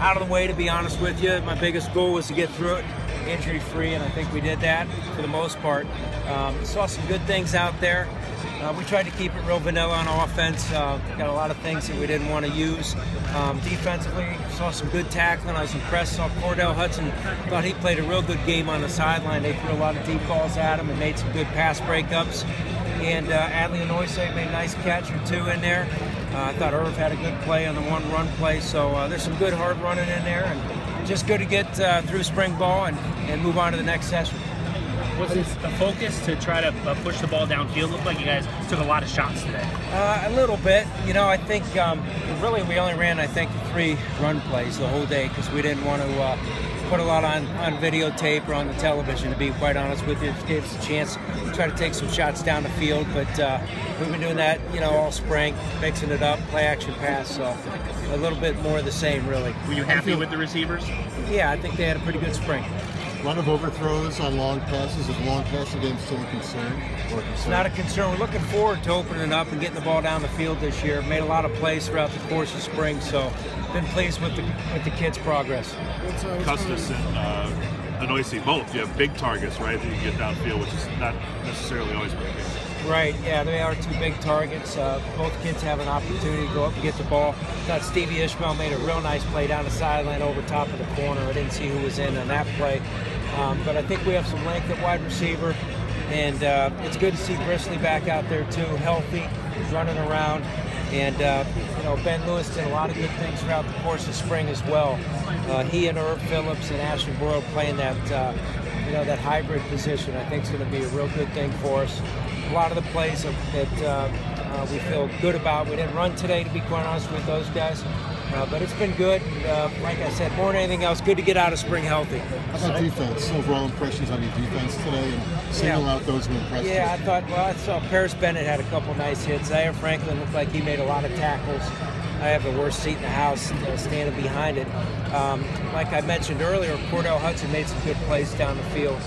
out of the way, to be honest with you. My biggest goal was to get through it injury-free, and I think we did that for the most part. Saw some good things out there. We tried to keep it real vanilla on offense. Got a lot of things that we didn't want to use. Defensively, saw some good tackling. I was impressed. Saw Cordell Hudson. Thought he played a real good game on the sideline. They threw a lot of deep balls at him and made some good pass breakups. And Adley Anoise made a nice catch or two in there. I thought Irv had a good play on the one run play. So there's some good hard running in there. And just good to get through spring ball and move on to the next session. Was it a focus to try to push the ball downfield? Looked like you guys took a lot of shots today. A little bit. You know, I think really we only ran, I think, 3 run plays the whole day because we didn't want to put a lot on videotape or on the television, to be quite honest with you. It gave us a chance to try to take some shots down the field, but we've been doing that, you know, all spring, mixing it up, play action pass, so a little bit more of the same, really. Were you happy with the receivers? Yeah, I think they had a pretty good spring. A lot of overthrows on long passes. Is the long passing game still a concern? It's not a concern. We're looking forward to opening up and getting the ball down the field this year. Made a lot of plays throughout the course of spring, so been pleased with the kids' progress. Custis and Anoise, both, you have big targets, right, that you get downfield, which is not necessarily always the case. Right, yeah, they are 2 big targets. Both kids have an opportunity to go up and get the ball. Thought Stevie Ishmael made a real nice play down the sideline over top of the corner. I didn't see who was in on that play. But I think we have some length at wide receiver, and it's good to see Brisley back out there too, healthy, running around. And you know, Ben Lewis did a lot of good things throughout the course of spring as well. He and Herb Phillips and Ashton Boyle playing that you know, that hybrid position, I think is going to be a real good thing for us. A lot of the plays that we feel good about. We didn't run today, to be quite honest with those guys. But it's been good. Like I said, more than anything else, good to get out of spring healthy. How about defense? Overall impressions on your defense today, and single out those who impressed you? Yeah, I thought, well, I saw Paris Bennett had a couple nice hits. Zaire Franklin looked like he made a lot of tackles. I have the worst seat in the house, standing behind it. Like I mentioned earlier, Cordell Hudson made some good plays down the field.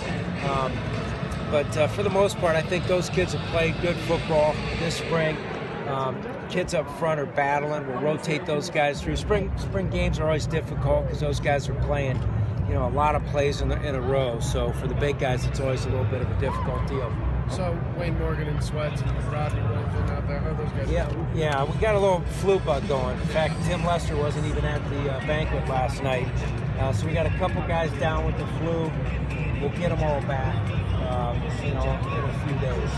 But for the most part, I think those kids have played good football this spring. Kids up front are battling. We'll rotate those guys through. Spring games are always difficult because those guys are playing, you know, a lot of plays in a row. So for the big guys, it's always a little bit of a difficult deal. So Wayne Morgan and Sweats and Rodney Williams out there, how are those guys doing? Yeah, we got a little flu bug going. In fact, Tim Lester wasn't even at the banquet last night. So we got a couple guys down with the flu. We'll get them all back, you know, in a few days.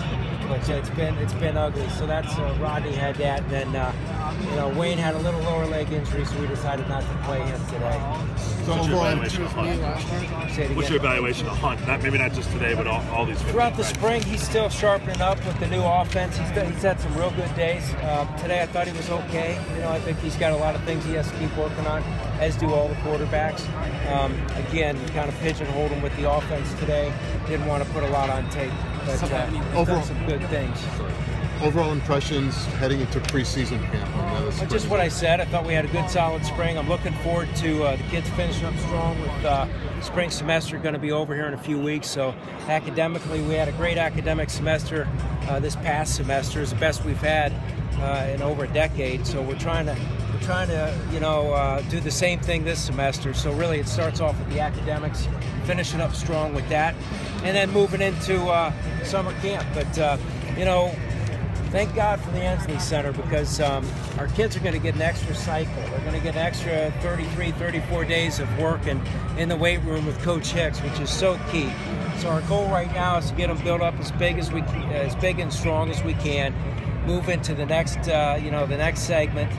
But it's been ugly. So that's Rodney had that, and then you know, Wayne had a little lower leg injury, so we decided not to play him today. So what's your evaluation of Hunt? What's your evaluation of Hunt? Maybe not just today, but all these. Throughout the spring, he's still sharpening up with the new offense. He's had some real good days. Today, I thought he was okay. You know, I think he's got a lot of things he has to keep working on, as do all the quarterbacks. Again, kind of pigeonholed him with the offense today. Didn't want to put a lot on tape, but he's done some good things. Overall impressions heading into preseason camp? Just what I said. I thought we had a good, solid spring. I'm looking forward to the kids finishing up strong with spring semester going to be over here in a few weeks. So academically, we had a great academic semester this past semester. It's the best we've had in over a decade. So we're trying to you know, do the same thing this semester. So really, it starts off with the academics, finishing up strong with that, and then moving into summer camp. But you know, thank God for the Ensley Center, because our kids are going to get an extra cycle. They're going to get an extra 33, 34 days of work in the weight room with Coach Hicks, which is so key. So our goal right now is to get them built up as big and strong as we can. Move into the next, you know, the next segment,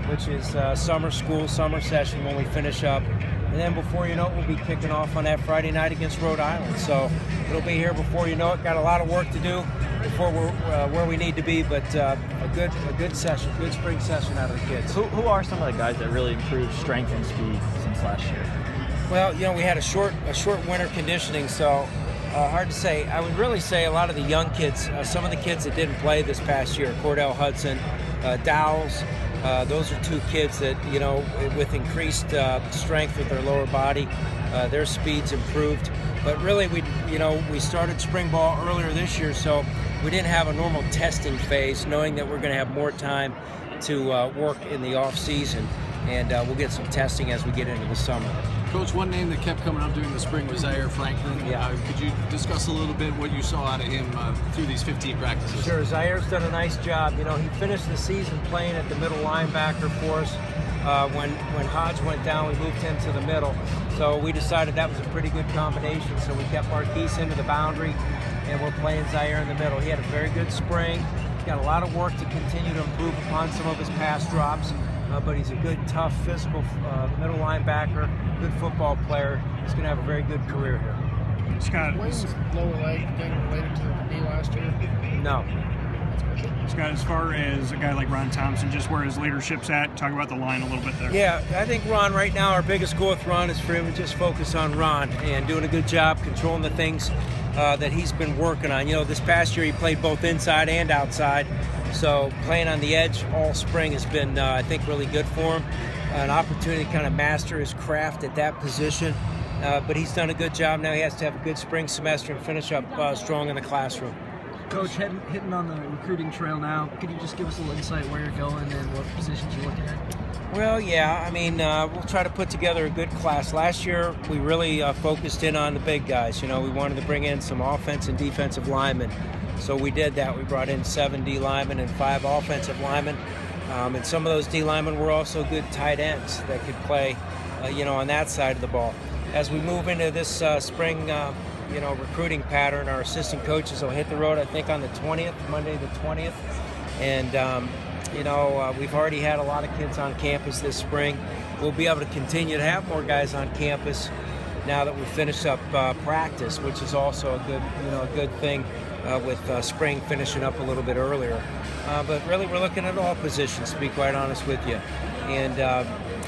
which is summer school, summer session when we finish up. And then before you know it, we'll be kicking off on that Friday night against Rhode Island. So it'll be here before you know it. Got a lot of work to do before we're where we need to be, but a good session, good spring session out of the kids. Who are some of the guys that really improved strength and speed since last year? Well, you know, we had a short winter conditioning, so hard to say. I would really say a lot of the young kids, some of the kids that didn't play this past year, Cordell Hudson, Dowles, those are 2 kids that, you know, with increased strength with their lower body, their speeds improved. But really, we started spring ball earlier this year, so we didn't have a normal testing phase, knowing that we're going to have more time to work in the off season. and we'll get some testing as we get into the summer. Coach, one name that kept coming up during the spring was Zaire Franklin. Yeah. Could you discuss a little bit what you saw out of him through these 15 practices? Sure, Zaire's done a nice job. You know, he finished the season playing at the middle linebacker for us. When Hodge went down, we moved him to the middle. So we decided that was a pretty good combination. So we kept Marquise into the boundary, and we're playing Zaire in the middle. He had a very good spring. He's got a lot of work to continue to improve upon some of his pass drops. But he's a good, tough, physical middle linebacker, good football player. He's going to have a very good career here. Scott, was lower leg again related to the knee last year? No. Scott, as far as a guy like Ron Thompson, just where his leadership's at, talk about the line a little bit there. Yeah, I think Ron, right now, our biggest goal with Ron is for him to just focus on Ron and doing a good job controlling the things that he's been working on. You know, this past year he played both inside and outside. So playing on the edge all spring has been, I think, really good for him. An opportunity to kind of master his craft at that position. But he's done a good job. Now he has to have a good spring semester and finish up strong in the classroom. Coach, hitting on the recruiting trail now, could you just give us a little insight where you're going and what positions you're looking at? Well, yeah, I mean, we'll try to put together a good class. Last year, we really focused in on the big guys. You know, we wanted to bring in some offense and defensive linemen. So we did that. We brought in 7 D linemen and 5 offensive linemen. And some of those D linemen were also good tight ends that could play, you know, on that side of the ball. As we move into this spring, you know, recruiting pattern, our assistant coaches will hit the road, I think, on the 20th, Monday the 20th. And, you know, we've already had a lot of kids on campus this spring. We'll be able to continue to have more guys on campus now that we've finished up practice, which is also a good, you know, a good thing with spring finishing up a little bit earlier. But really, we're looking at all positions, to be quite honest with you. And,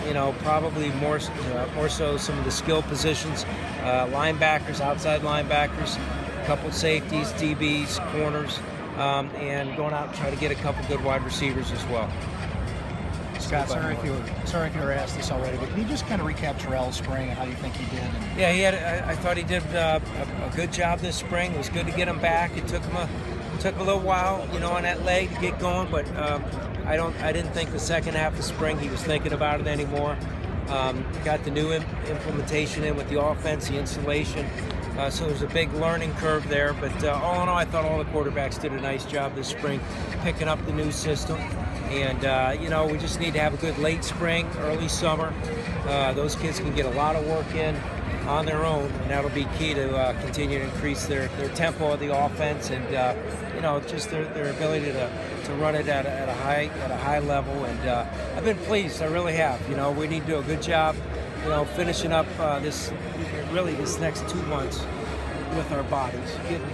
you know, probably more so some of the skill positions, linebackers, outside linebackers, a couple safeties, DBs, corners, and going out and try to get a couple good wide receivers as well. Scott, sorry if you were asked this already, but can you just kind of recap Terrell's spring and how you think he did? Yeah, he had. I thought he did a good job this spring. It was good to get him back. It took him a little while, you know, on that leg to get going, but I didn't think the second half of spring he was thinking about it anymore. Got the new implementation in with the offense, the installation. So there's a big learning curve there, but all in all, I thought all the quarterbacks did a nice job this spring picking up the new system. And, you know, we just need to have a good late spring, early summer. Those kids can get a lot of work in on their own, and that'll be key to continue to increase their tempo of the offense and, you know, just their ability to run it at a high level. And I've been pleased, I really have. You know, we need to do a good job, you know, finishing up this next 2 months with our bodies, getting